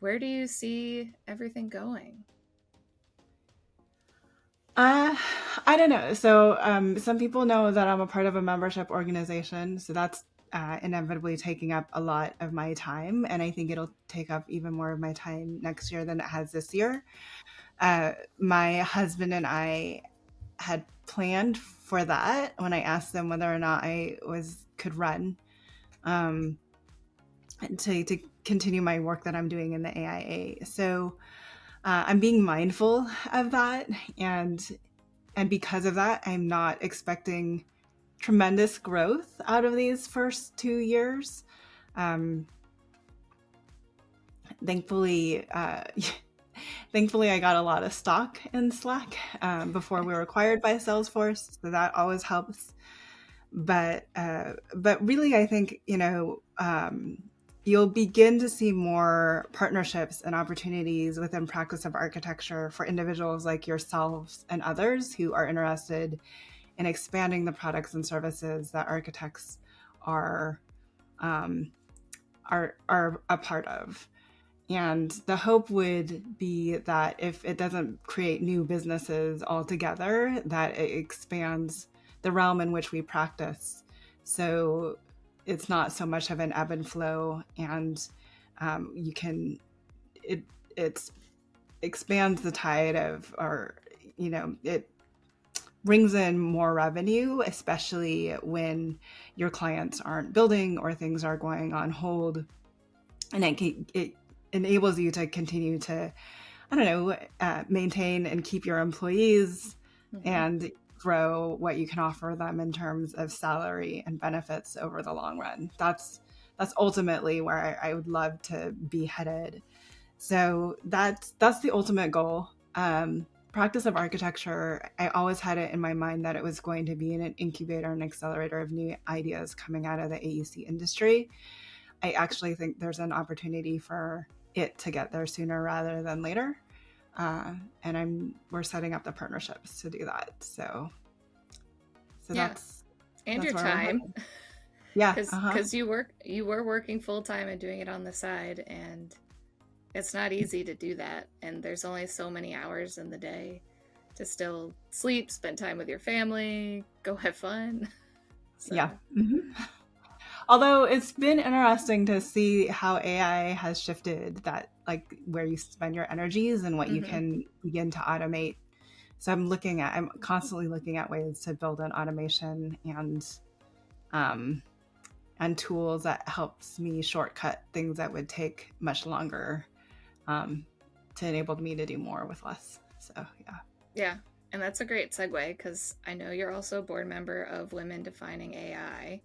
where do you see everything going? Uh, I don't know. So, some people know that I'm a part of a membership organization, so that's inevitably taking up a lot of my time, and I think it'll take up even more of my time next year than it has this year. My husband and I had planned for that when I asked them whether or not I was could run um, to continue my work that I'm doing in the AIA. So I'm being mindful of that, and because of that, I'm not expecting tremendous growth out of these first 2 years. Um, thankfully, thankfully, I got a lot of stock in Slack before we were acquired by Salesforce, so that always helps. But really, I think you'll begin to see more partnerships and opportunities within practice of architecture for individuals like yourselves and others who are interested in expanding the products and services that architects are um, are a part of. And the hope would be that if it doesn't create new businesses altogether, that it expands the realm in which we practice. So it's not so much of an ebb and flow, and you can it it's expands the tide of, or it brings in more revenue, especially when your clients aren't building or things are going on hold, and it enables you to continue to, I don't know, maintain and keep your employees Hmm. and grow what you can offer them in terms of salary and benefits over the long run. That's ultimately where I would love to be headed. So that's the ultimate goal. Practice of architecture, I always had it in my mind that it was going to be an incubator and accelerator of new ideas coming out of the AEC industry. I actually think there's an opportunity for it to get there sooner rather than later. And we're setting up the partnerships to do that. So Yeah, and that's your where we're time, headed. Yeah. Uh-huh. because you were working full time and doing it on the side, and it's not easy to do that. And there's only so many hours in the day to still sleep, spend time with your family, go have fun. Yeah. So, Hmm. Although it's been interesting to see how AI has shifted that, like where you spend your energies and what you hmm. can begin to automate. So I'm constantly looking at ways to build an automation um, and tools that helps me shortcut things that would take much longer, um, to enable me to do more with less. So yeah. Yeah, and that's a great segue because I know you're also a board member of Women Defining AI.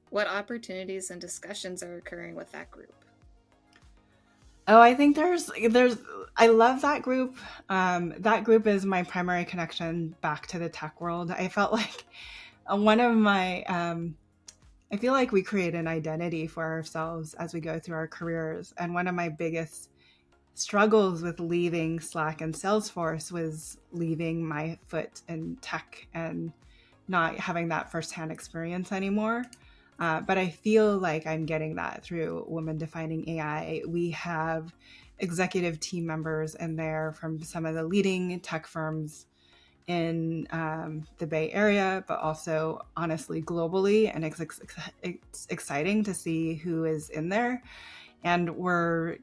What opportunities and discussions are occurring with that group? Oh, I think there's I love that group. That group is my primary connection back to the tech world. I felt like one of my I feel like we create an identity for ourselves as we go through our careers, and one of my biggest struggles with leaving Slack and Salesforce was leaving my foot in tech and not having that firsthand experience anymore. But I feel like I'm getting that through Women Defining AI. We have executive team members in there from some of the leading tech firms in the Bay Area, but also honestly globally. And it's exciting to see who is in there. And we're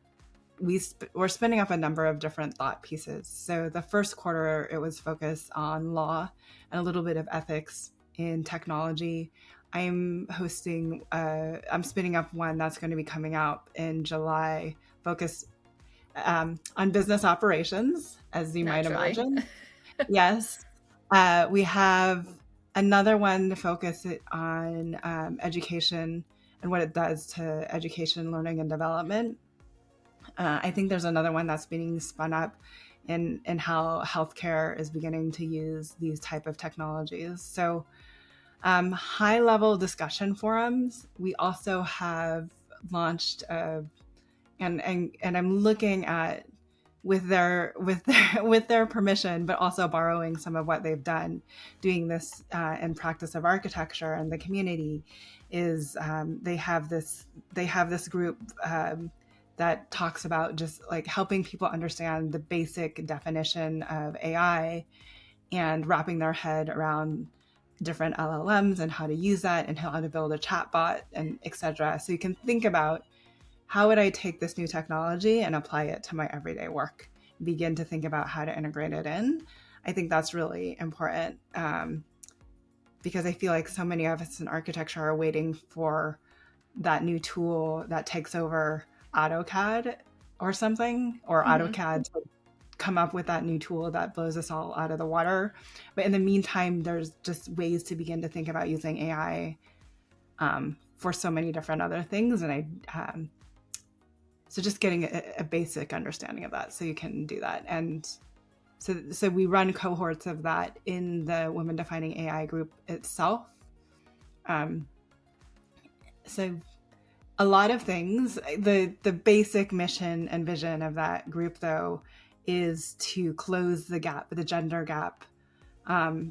spinning up a number of different thought pieces. So the first quarter, it was focused on law and a little bit of ethics in technology. I'm spinning up one that's going to be coming out in July, focused on business operations, as you might Naturally. imagine. Yes. We have another one to focus it on education and what it does to education, learning, and development. I think there's another one that's being spun up in how healthcare is beginning to use these type of technologies. So high level discussion forums. We also have launched and I'm looking at with their permission, but also borrowing some of what they've done, doing this in practice of architecture and the community is they have this group. that talks about just like helping people understand the basic definition of AI and wrapping their head around different LLMs and how to use that and how to build a chatbot and etc. So you can think about, how would I take this new technology and apply it to my everyday work? Begin to think about how to integrate it in. I think that's really important, because I feel like so many of us in architecture are waiting for that new tool that takes over AutoCAD or something, or AutoCAD to come up with that new tool that blows us all out of the water. But in the meantime, there's just ways to begin to think about using AI for so many different other things. And so just getting a basic understanding of that so you can do that. And so we run cohorts of that in the Women Defining AI group itself. So a lot of things, the basic mission and vision of that group, though, is to close the gap, the gender gap,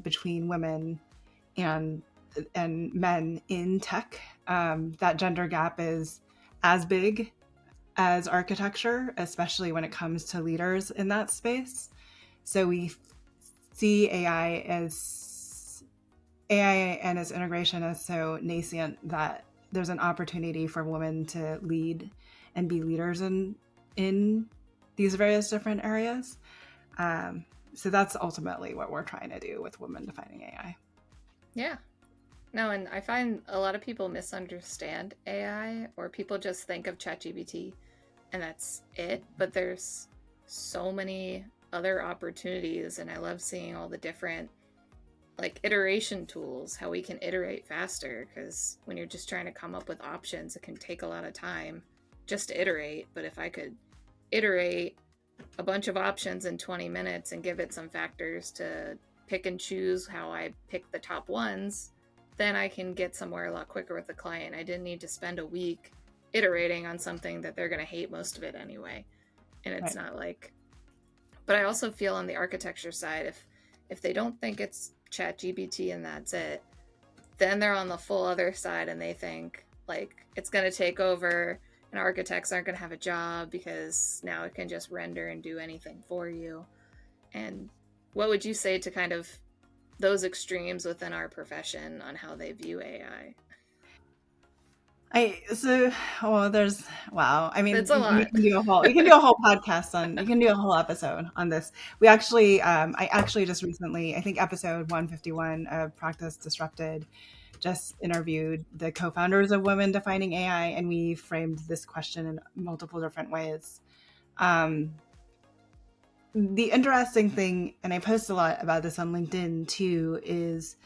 between women and men in tech. That gender gap is as big as architecture, especially when it comes to leaders in that space. So we see AI and its integration as so nascent that there's an opportunity for women to lead and be leaders in these various different areas. So that's ultimately what we're trying to do with Women Defining AI. Yeah. No, and I find a lot of people misunderstand AI, or people just think of ChatGPT and that's it. But there's so many other opportunities, and I love seeing all the different like iteration tools, how we can iterate faster, because when you're just trying to come up with options, it can take a lot of time just to iterate. But if I could iterate a bunch of options in 20 minutes and give it some factors to pick and choose how I pick the top ones, then I can get somewhere a lot quicker with the client. I didn't need to spend a week iterating on something that they're going to hate most of it anyway. And it's not like, but I also feel on the architecture side, if they don't think it's ChatGPT and that's it, then they're on the full other side and they think like it's going to take over and architects aren't going to have a job because now it can just render and do anything for you. And what would you say to kind of those extremes within our profession on how they view AI? Wow. I mean, It's a lot. we can do a whole podcast you can do a whole episode on this. We actually, I actually just recently, I think episode 151 of Practice Disrupted, just interviewed the co-founders of Women Defining AI, and we framed this question in multiple different ways. The interesting thing, and I post a lot about this on LinkedIn too, is,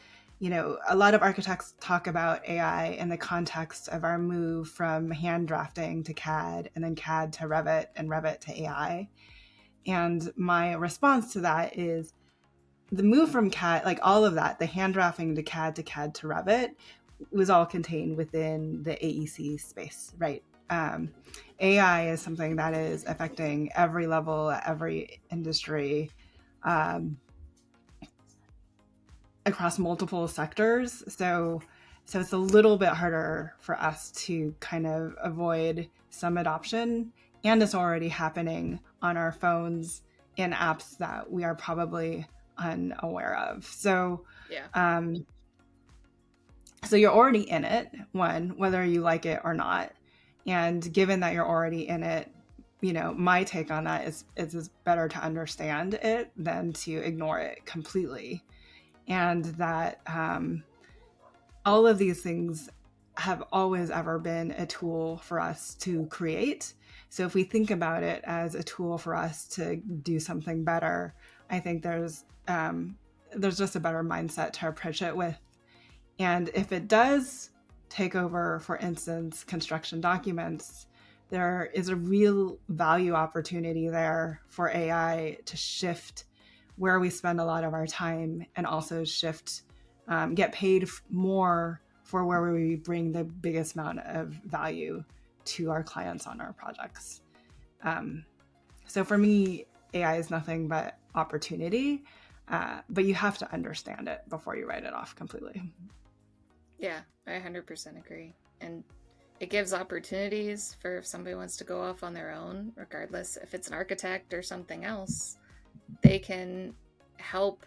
a lot of architects talk about AI in the context of our move from hand drafting to CAD, and then CAD to Revit, and Revit to AI. And my response to that is the move from CAD, like all of that, the hand drafting to CAD to Revit, was all contained within the AEC space, right? AI is something that is affecting every level, every industry, across multiple sectors. So it's a little bit harder for us to kind of avoid some adoption, and it's already happening on our phones in apps that we are probably unaware of. So yeah. So you're already in it, whether you like it or not. And given that you're already in it, my take on that is it's better to understand it than to ignore it completely. And that all of these things have always ever been a tool for us to create. So if we think about it as a tool for us to do something better, I think there's just a better mindset to approach it with. And if it does take over, for instance, construction documents, there is a real value opportunity there for AI to shift where we spend a lot of our time, and also get paid more for where we bring the biggest amount of value to our clients on our projects. So for me, AI is nothing but opportunity, but you have to understand it before you write it off completely. Yeah, I 100% agree. And it gives opportunities for if somebody wants to go off on their own, regardless if it's an architect or something else, they can help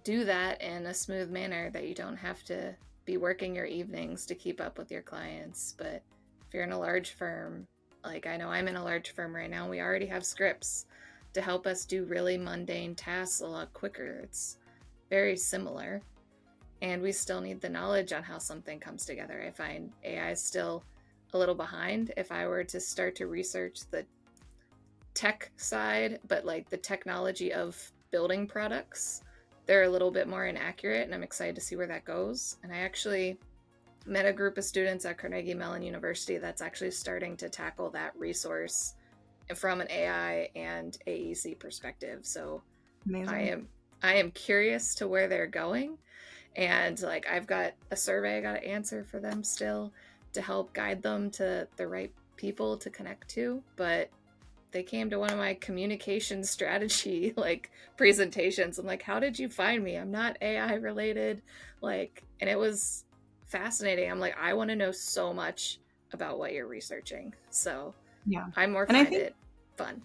do that in a smooth manner that you don't have to be working your evenings to keep up with your clients. But if you're in a large firm, like I know I'm in a large firm right now, we already have scripts to help us do really mundane tasks a lot quicker. It's very similar. And we still need the knowledge on how something comes together. I find AI is still a little behind. If I were to start to research the tech side, but like the technology of building products, they're a little bit more inaccurate, and I'm excited to see where that goes. And I actually met a group of students at Carnegie Mellon University that's actually starting to tackle that resource from an AI and AEC perspective. So Amazing. I am curious to where they're going, and like I've got a survey I got to answer for them still to help guide them to the right people to connect to. But they came to one of my communication strategy like presentations. I'm like, how did you find me? I'm not AI related. Like, and it was fascinating. I'm like, I want to know so much about what you're researching. So Yeah. I more And I find think it fun.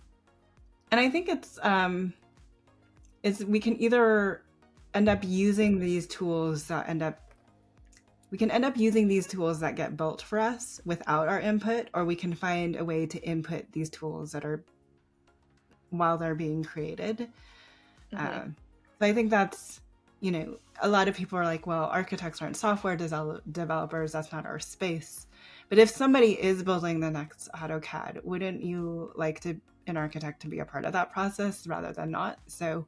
it's we can either end up using these tools that we can end up using these tools that get built for us without our input, or we can find a way to input these tools that are while they're being created. Mm-hmm. So I think that's, a lot of people are like, well, architects aren't software developers. That's not our space. But if somebody is building the next AutoCAD, wouldn't you like an architect to be a part of that process rather than not? So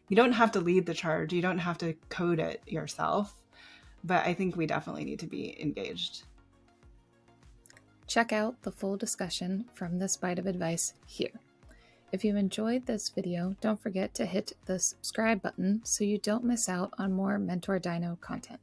you don't have to lead the charge. You don't have to code it yourself. But I think we definitely need to be engaged. Check out the full discussion from this bite of advice here. If you enjoyed this video, don't forget to hit the subscribe button so you don't miss out on more mentorDINO content.